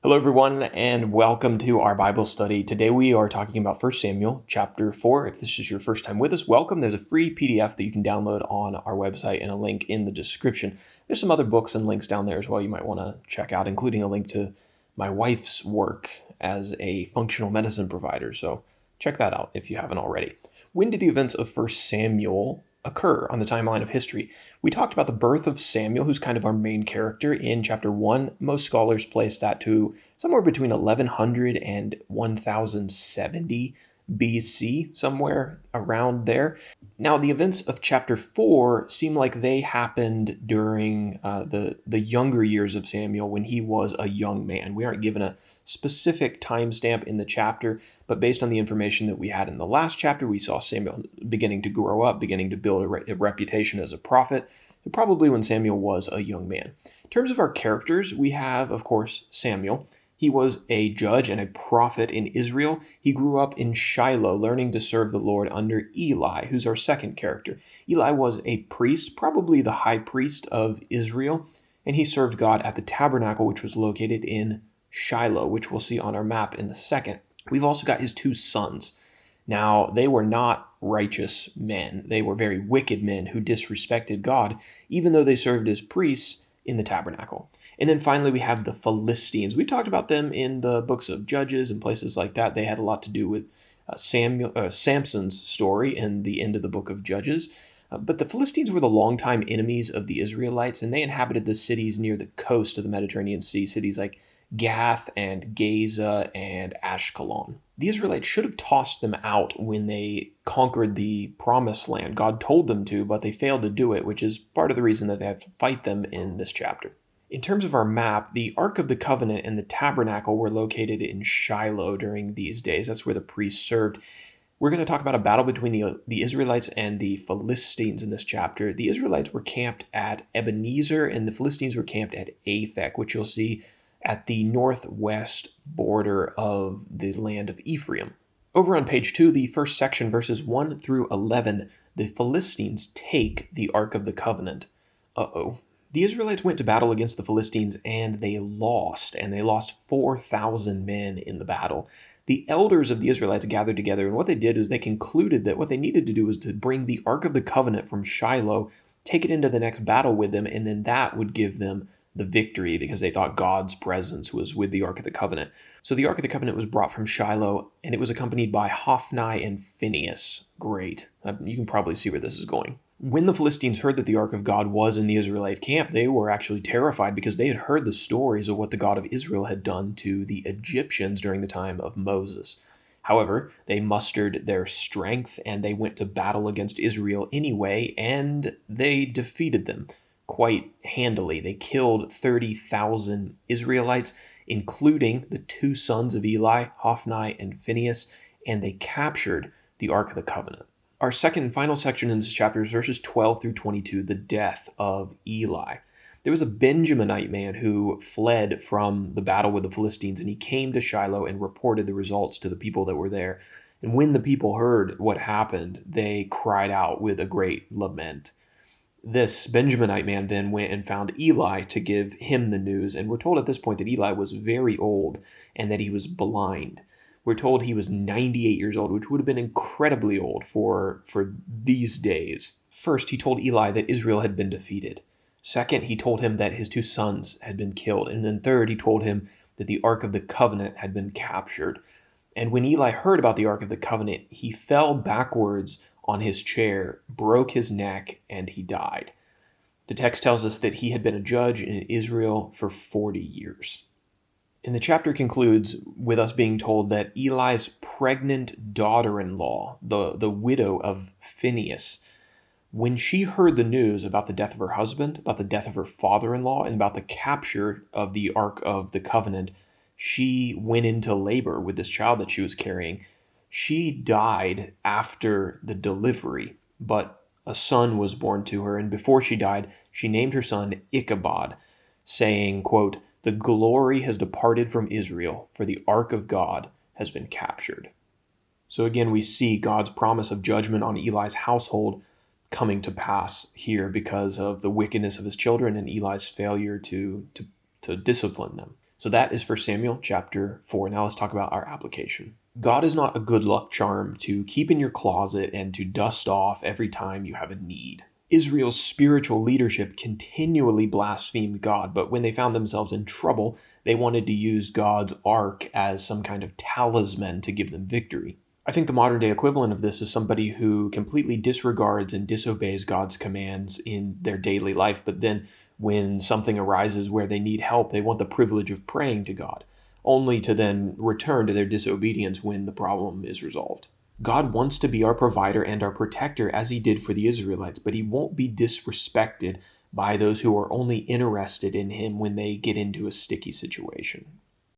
Hello, everyone, and welcome to our Bible study. Today we are talking about 1 Samuel chapter 4. If this is your first time with us, welcome. There's a free PDF that you can download on our website and a link in the description. There's some other books and links down there as well you might want to check out, including a link to my wife's work as a functional medicine provider. So check that out if you haven't already. When did the events of 1 Samuel occur on the timeline of history? We talked about the birth of Samuel, who's kind of our main character in chapter 1. Most scholars place that to somewhere between 1100 and 1070 BC, somewhere around there. Now, the events of chapter 4 seem like they happened during the younger years of Samuel when he was a young man. We aren't given a specific timestamp in the chapter, but based on the information that we had in the last chapter, we saw Samuel beginning to grow up, beginning to build a reputation as a prophet, probably when Samuel was a young man. In terms of our characters, we have, of course, Samuel. He was a judge and a prophet in Israel. He grew up in Shiloh, learning to serve the Lord under Eli, who's our second character. Eli was a priest, probably the high priest of Israel, and he served God at the tabernacle, which was located in Shiloh, which we'll see on our map in a second. We've also got his two sons. Now, they were not righteous men. They were very wicked men who disrespected God, even though they served as priests in the tabernacle. And then finally, we have the Philistines. We talked about them in the books of Judges and places like that. They had a lot to do with Samson's story in the end of the book of Judges. But the Philistines were the longtime enemies of the Israelites, and they inhabited the cities near the coast of the Mediterranean Sea, cities like Gath and Gaza and Ashkelon. The Israelites should have tossed them out when they conquered the promised land. God told them to, but they failed to do it, which is part of the reason that they have to fight them in this chapter. In terms of our map, the Ark of the Covenant and the tabernacle were located in Shiloh during these days. That's where the priests served. We're going to talk about a battle between the Israelites and the Philistines in this chapter. The Israelites were camped at Ebenezer, and the Philistines were camped at Aphek, which you'll see at the northwest border of the land of Ephraim. Over on page 2, the first section, verses 1 through 11, the Philistines take the Ark of the Covenant. The Israelites went to battle against the Philistines, and they lost 4,000 men in the battle. The elders of the Israelites gathered together, and what they did is they concluded that what they needed to do was to bring the Ark of the Covenant from Shiloh, take it into the next battle with them, and then that would give them the victory, because they thought God's presence was with the Ark of the Covenant. So the Ark of the Covenant was brought from Shiloh, and it was accompanied by Hophni and Phinehas. Great. You can probably see where this is going. When the Philistines heard that the Ark of God was in the Israelite camp, they were actually terrified because they had heard the stories of what the God of Israel had done to the Egyptians during the time of Moses. However, they mustered their strength and they went to battle against Israel anyway, and they defeated them quite handily. They killed 30,000 Israelites, including the two sons of Eli, Hophni and Phinehas, and they captured the Ark of the Covenant. Our second and final section in this chapter is verses 12 through 22, the death of Eli. There was a Benjaminite man who fled from the battle with the Philistines, and he came to Shiloh and reported the results to the people that were there. And when the people heard what happened, they cried out with a great lament. This Benjaminite man then went and found Eli to give him the news, and we're told at this point that Eli was very old and that he was blind. We're told he was 98 years old, which would have been incredibly old for these days. First, he told Eli that Israel had been defeated. Second, he told him that his two sons had been killed. And then third, he told him that the Ark of the Covenant had been captured. And when Eli heard about the Ark of the Covenant, he fell backwards on his chair, broke his neck, and he died. The text tells us that he had been a judge in Israel for 40 years. And the chapter concludes with us being told that Eli's pregnant daughter-in-law, the widow of Phinehas, when she heard the news about the death of her husband, about the death of her father-in-law, and about the capture of the Ark of the Covenant, she went into labor with this child that she was carrying. She died after the delivery, but a son was born to her, and before she died, she named her son Icabod, saying, quote, "The glory has departed from Israel, for the ark of God has been captured." So again, we see God's promise of judgment on Eli's household coming to pass here because of the wickedness of his children and Eli's failure to discipline them. So that is 1 Samuel chapter 4. Now let's talk about our application. God is not a good luck charm to keep in your closet and to dust off every time you have a need. Israel's spiritual leadership continually blasphemed God, but when they found themselves in trouble, they wanted to use God's ark as some kind of talisman to give them victory. I think the modern day equivalent of this is somebody who completely disregards and disobeys God's commands in their daily life, but then when something arises where they need help, they want the privilege of praying to God, only to then return to their disobedience when the problem is resolved. God wants to be our provider and our protector as he did for the Israelites, but he won't be disrespected by those who are only interested in him when they get into a sticky situation.